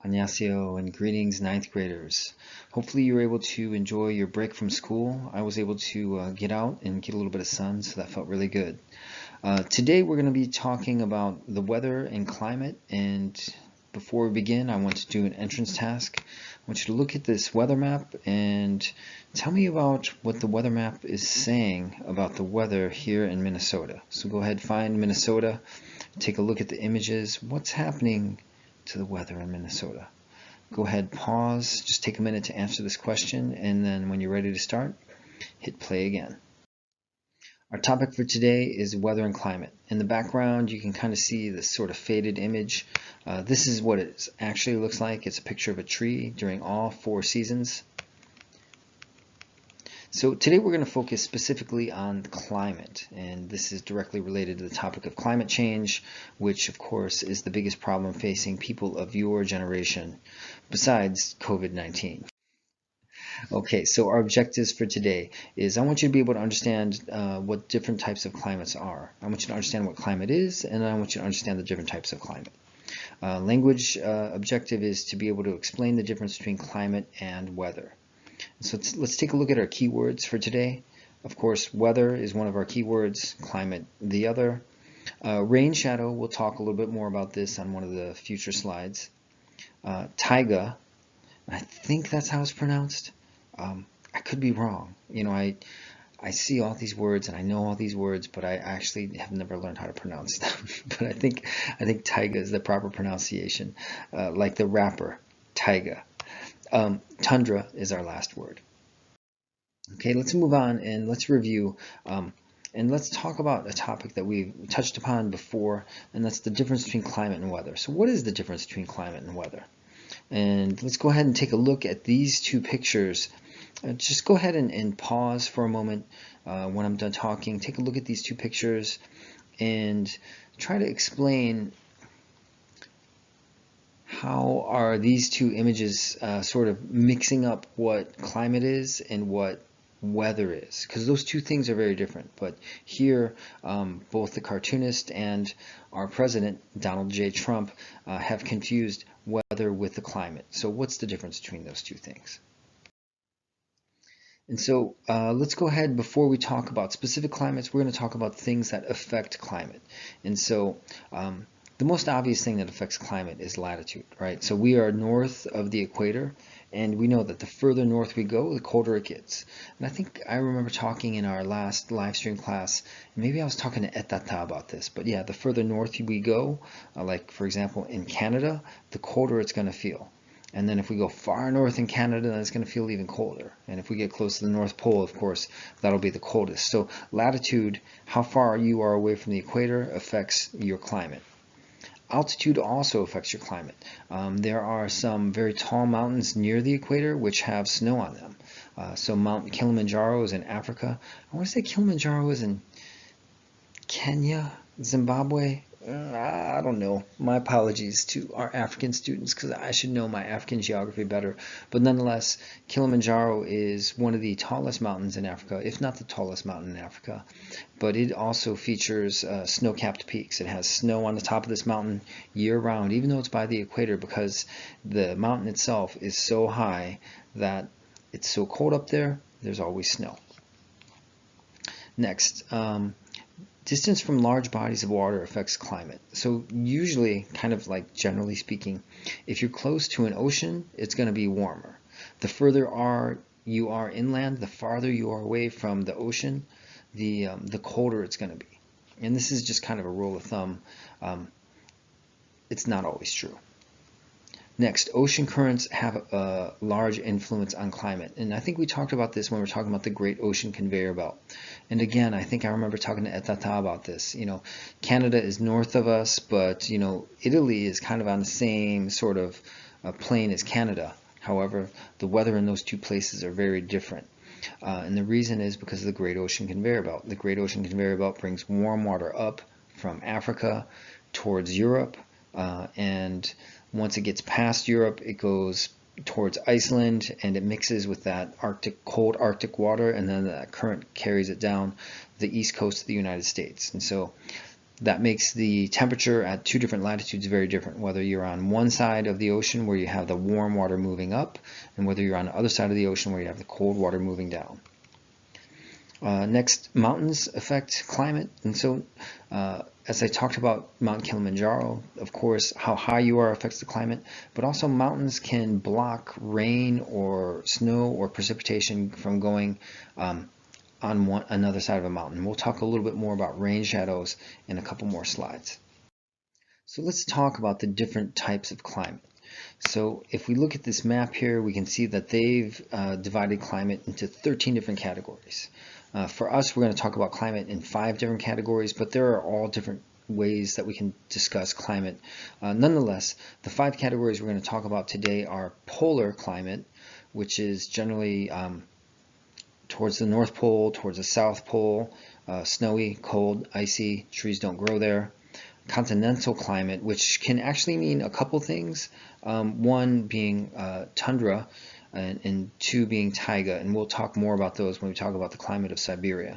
Annyeonghaseyo and greetings, ninth graders. Hopefully you were able to enjoy your break from school. I was able to get out and get a little bit of sun, so that felt really good. Today we're going to be talking about the weather and climate, and before we begin, I want to do an entrance task. I want you to look at this weather map and tell me about what the weather map is saying about the weather here in Minnesota. So go ahead, find Minnesota, take a look at the images. What's happening to the weather in Minnesota? Go ahead, pause, just take a minute to answer this question, and then when you're ready to start, hit play again. Our topic for today is weather and climate. In the background, you can kind of see this sort of faded image. This is what it actually looks like. It's a picture of a tree during all 4 seasons. So today we're going to focus specifically on climate, and this is directly related to the topic of climate change, which of course is the biggest problem facing people of your generation, besides COVID-19. Okay, so our objectives for today is I want you to be able to understand what different types of climates are. I want you to understand what climate is, and I want you to understand the different types of climate. Language objective is to be able to explain the difference between climate and weather. So let's take a look at our keywords for today. Of course, weather is one of our keywords, climate the other. Rain shadow, we'll talk a little bit more about this on one of the future slides. Taiga, I think that's how it's pronounced. I could be wrong. You know, I see all these words and I know all these words, but I actually have never learned how to pronounce them. But I think Taiga is the proper pronunciation, like the rapper, Taiga. Tundra is our last word. Okay, let's move on and let's review and let's talk about a topic that we've touched upon before, and that's the difference between climate and weather. So what is the difference between climate and weather? And let's go ahead and take a look at these two pictures. Just go ahead and pause for a moment when I'm done talking. Take a look at these two pictures and try to explain how are these two images sort of mixing up what climate is and what weather is, because those two things are very different. But here both the cartoonist and our president, Donald J. Trump, have confused weather with the climate. So what's the difference between those two things? And so let's go ahead, before we talk about specific climates, we're going to talk about things that affect climate. And so the most obvious thing that affects climate is latitude, right? So we are north of the equator, and we know that the further north we go, the colder it gets. And I think I remember talking in our last live stream class, maybe I was talking to Etata about this, but yeah, the further north we go, like for example in Canada, the colder it's going to feel. And then if we go far north in Canada, then it's going to feel even colder. And if we get close to the North Pole, of course, that'll be the coldest. So latitude, how far you are away from the equator, affects your climate. Altitude also affects your climate. There are some very tall mountains near the equator which have snow on them. So Mount Kilimanjaro is in Africa. I want to say Kilimanjaro is in Kenya, Zimbabwe. I don't know. My apologies to our African students, because I should know my African geography better. But nonetheless, Kilimanjaro is one of the tallest mountains in Africa, if not the tallest mountain in Africa. But it also features snow-capped peaks. It has snow on the top of this mountain year-round, even though it's by the equator, because the mountain itself is so high that it's so cold up there, there's always snow. Next, distance from large bodies of water affects climate. So usually, kind of like generally speaking, if you're close to an ocean, it's going to be warmer. The further you are inland, the farther you are away from the ocean, the colder it's going to be. And this is just kind of a rule of thumb. It's not always true. Next, ocean currents have a large influence on climate. And I think we talked about this when we were talking about the Great Ocean Conveyor Belt. And again, I think I remember talking to Etata about this. You know, Canada is north of us, but, you know, Italy is kind of on the same sort of plane as Canada. However, the weather in those two places are very different. And the reason is because of the Great Ocean Conveyor Belt. The Great Ocean Conveyor Belt brings warm water up from Africa towards Europe, and once it gets past Europe, it goes towards Iceland, and it mixes with that cold Arctic water, and then that current carries it down the east coast of the United States. And so That makes the temperature at two different latitudes very different, whether you're on one side of the ocean where you have the warm water moving up, and whether you're on the other side of the ocean where you have the cold water moving down. Next, mountains affect climate, and so as I talked about Mount Kilimanjaro, of course, how high you are affects the climate, but also mountains can block rain or snow or precipitation from going on another side of a mountain. We'll talk a little bit more about rain shadows in a couple more slides. So let's talk about the different types of climate. So if we look at this map here, we can see that they've divided climate into 13 different categories. For us, we're going to talk about climate in 5 different categories, but there are all different ways that we can discuss climate. Nonetheless, the 5 categories we're going to talk about today are polar climate, which is generally towards the North Pole, towards the South Pole, snowy, cold, icy, trees don't grow there. Continental climate, which can actually mean a couple things, one being tundra, and 2 being taiga, and we'll talk more about those when we talk about the climate of Siberia.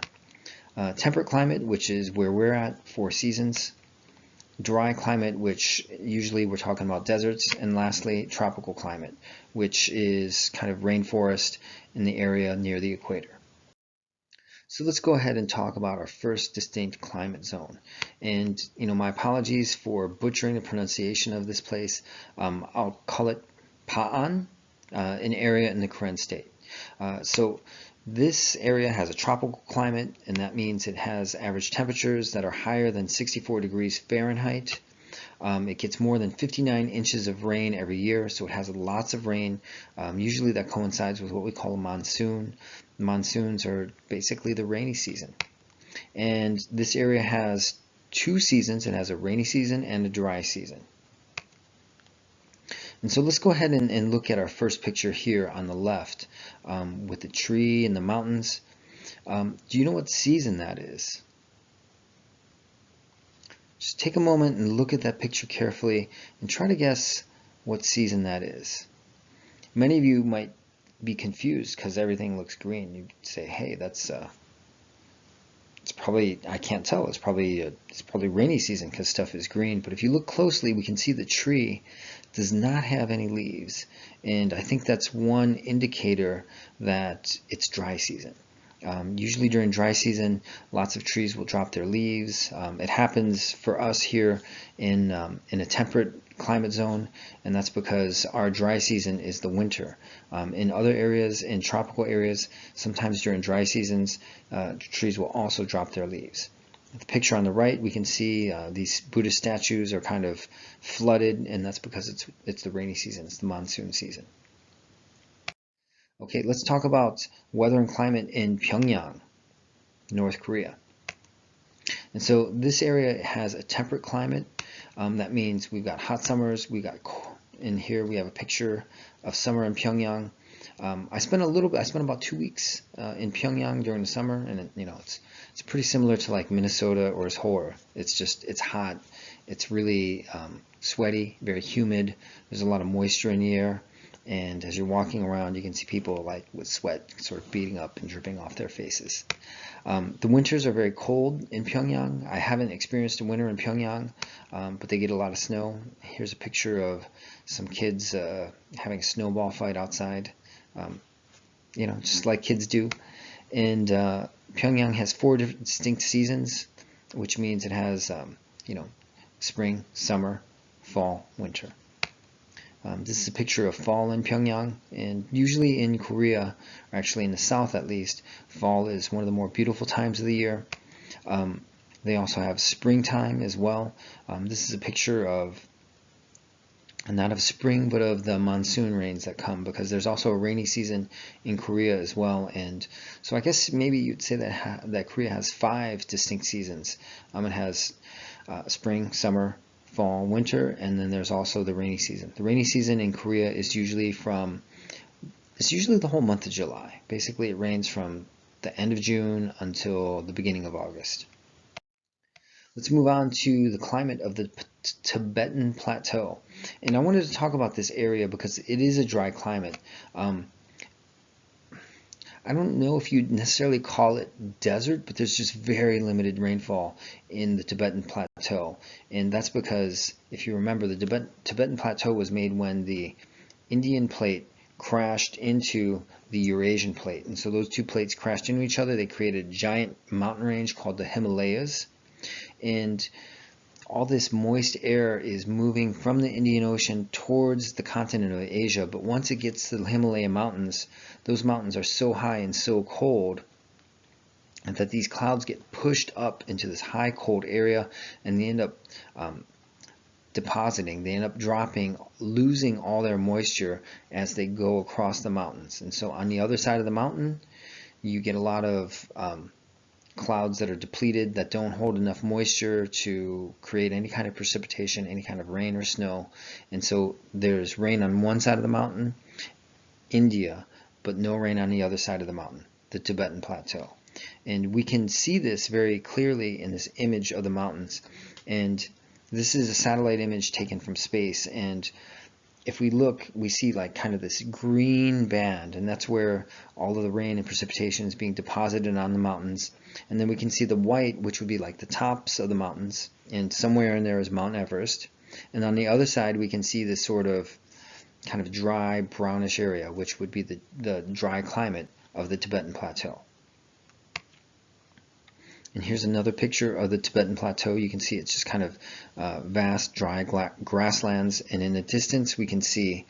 Temperate climate, which is where we're at, 4 seasons. Dry climate, which usually we're talking about deserts. And lastly, tropical climate, which is kind of rainforest in the area near the equator. So let's go ahead and talk about our first distinct climate zone. And my apologies for butchering the pronunciation of this place. I'll call it Pa'an, an area in the Karen state. So this area has a tropical climate, and that means it has average temperatures that are higher than 64 degrees Fahrenheit. It gets more than 59 inches of rain every year, so it has lots of rain. Usually that coincides with what we call a monsoon. Monsoons are basically the rainy season. And this area has 2 seasons. It has a rainy season and a dry season. And so let's go ahead and look at our first picture here on the left with the tree and the mountains. Do you know what season that is? Just take a moment and look at that picture carefully and try to guess what season that is. Many of you might be confused because everything looks green. You'd say, hey, that's it's probably, I can't tell, it's probably rainy season because stuff is green. But if you look closely, we can see the tree does not have any leaves, and I think that's one indicator that it's dry season. Usually during dry season, lots of trees will drop their leaves. It happens for us here in a temperate climate zone, and that's because our dry season is the winter. In other areas, in tropical areas, sometimes during dry seasons, trees will also drop their leaves. The picture on the right, we can see these Buddhist statues are kind of flooded, and that's because it's the rainy season, it's the monsoon season. Okay, let's talk about weather and climate in Pyongyang, North Korea. And so this area has a temperate climate. That means we've got hot summers. In here we have a picture of summer in Pyongyang. I spent about 2 weeks in Pyongyang during the summer, and it's pretty similar to like Minnesota or Seoul. It's hot. It's really sweaty, very humid. There's a lot of moisture in the air. And as you're walking around, you can see people like with sweat sort of beating up and dripping off their faces. The winters are very cold in Pyongyang. I haven't experienced a winter in Pyongyang, but they get a lot of snow. Here's a picture of some kids having a snowball fight outside, just like kids do. And Pyongyang has 4 different distinct seasons, which means it has, spring, summer, fall, winter. This is a picture of fall in Pyongyang, and usually in Korea, or actually in the south at least, fall is one of the more beautiful times of the year. They also have springtime as well. This is a picture of, not of spring, but of the monsoon rains that come, because there's also a rainy season in Korea as well. And so I guess maybe you'd say that Korea has 5 distinct seasons. It has spring, summer, fall, winter, and then there's also the rainy season. The rainy season in Korea is usually the whole month of July. Basically, it rains from the end of June until the beginning of August. Let's move on to the climate of the Tibetan Plateau. And I wanted to talk about this area because it is a dry climate. I don't know if you'd necessarily call it desert, but there's just very limited rainfall in the Tibetan Plateau. And that's because, if you remember, the Tibetan Plateau was made when the Indian plate crashed into the Eurasian plate. And so those two plates crashed into each other. They created a giant mountain range called the Himalayas. And all this moist air is moving from the Indian Ocean towards the continent of Asia. But once it gets to the Himalaya mountains, those mountains are so high and so cold that these clouds get pushed up into this high cold area, and they end up depositing, they end up dropping, losing all their moisture as they go across the mountains. And so on the other side of the mountain, you get a lot of clouds that are depleted, that don't hold enough moisture to create any kind of precipitation, any kind of rain or snow. And so there's rain on one side of the mountain, India, but no rain on the other side of the mountain, the Tibetan Plateau. And we can see this very clearly in this image of the mountains. And this is a satellite image taken from space. And if we look, we see like kind of this green band, and that's where all of the rain and precipitation is being deposited on the mountains. And then we can see the white, which would be like the tops of the mountains, and somewhere in there is Mount Everest. And on the other side, we can see this sort of kind of dry brownish area, which would be the dry climate of the Tibetan Plateau. And here's another picture of the Tibetan Plateau. You can see it's just kind of vast, dry grasslands. And in the distance, we can see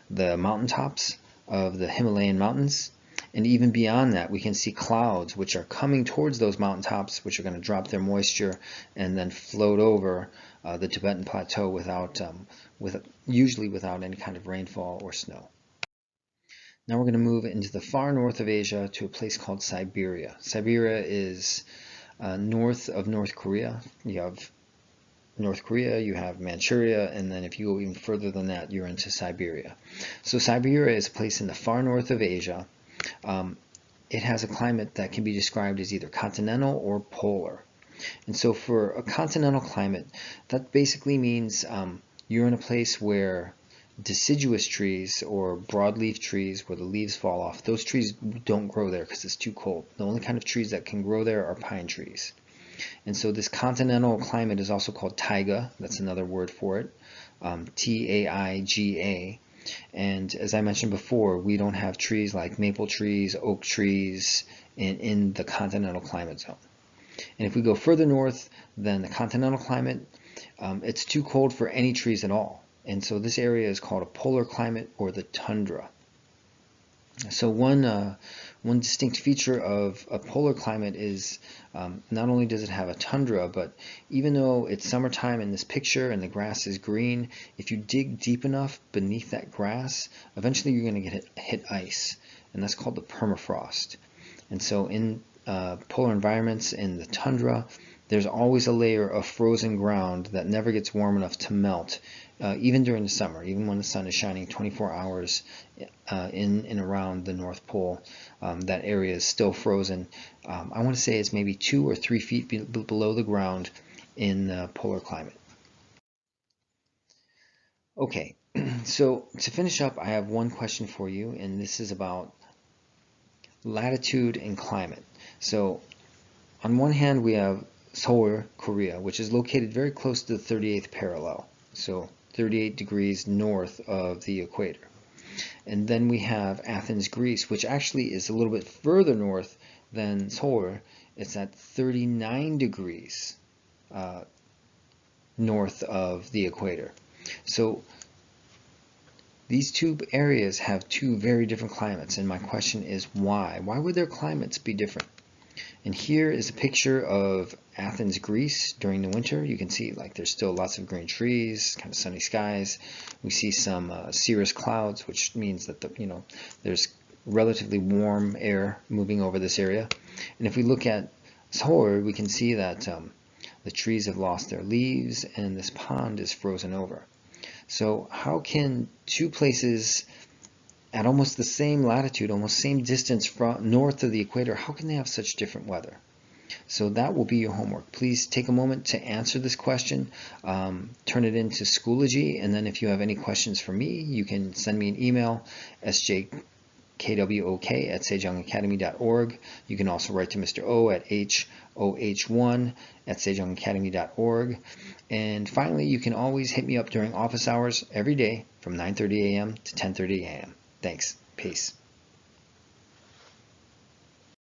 the mountaintops of the Himalayan mountains. And even beyond that, we can see clouds which are coming towards those mountaintops, which are going to drop their moisture and then float over the Tibetan Plateau usually without any kind of rainfall or snow. Now we're going to move into the far north of Asia to a place called Siberia. Siberia is north of North Korea. You have North Korea, you have Manchuria, and then if you go even further than that, you're into Siberia. So Siberia is a place in the far north of Asia. It has a climate that can be described as either continental or polar. And so for a continental climate, that basically means you're in a place where deciduous trees or broadleaf trees where the leaves fall off, those trees don't grow there because it's too cold. The only kind of trees that can grow there are pine trees. And so this continental climate is also called taiga. That's another word for it, T-A-I-G-A. And as I mentioned before, we don't have trees like maple trees, oak trees in the continental climate zone. And if we go further north than the continental climate, it's too cold for any trees at all. And so this area is called a polar climate or the tundra. So one distinct feature of a polar climate is not only does it have a tundra, but even though it's summertime in this picture and the grass is green, if you dig deep enough beneath that grass, eventually you're going to get hit ice, and that's called the permafrost. And so in polar environments in the tundra, there's always a layer of frozen ground that never gets warm enough to melt, even during the summer, even when the sun is shining 24 hours in and around the North Pole. That area is still frozen. I want to say it's maybe 2 or 3 feet below the ground in the polar climate. Okay, so to finish up, I have one question for you, and this is about latitude and climate. So on one hand, we have Seoul, Korea, which is located very close to the 38th parallel, so 38 degrees north of the equator. And then we have Athens, Greece, which actually is a little bit further north than Seoul. It's at 39 degrees north of the equator. So these two areas have two very different climates, and my question is why? Why would their climates be different? And here is a picture of Athens, Greece during the winter. You can see like there's still lots of green trees, kind of sunny skies. We see some cirrus clouds, which means that there's relatively warm air moving over this area. And if we look at Seoul, we can see that the trees have lost their leaves and this pond is frozen over. So how can two places at almost the same latitude, almost same distance from north of the equator, how can they have such different weather? So that will be your homework. Please take a moment to answer this question, turn it into Schoology, and then if you have any questions for me, you can send me an email, kwok@sageyoungacademy.org. You can also write to Mr. O at hoh1@sageyoungacademy.org. And finally, you can always hit me up during office hours every day from 9:30 a.m. to 10:30 a.m. Thanks. Peace.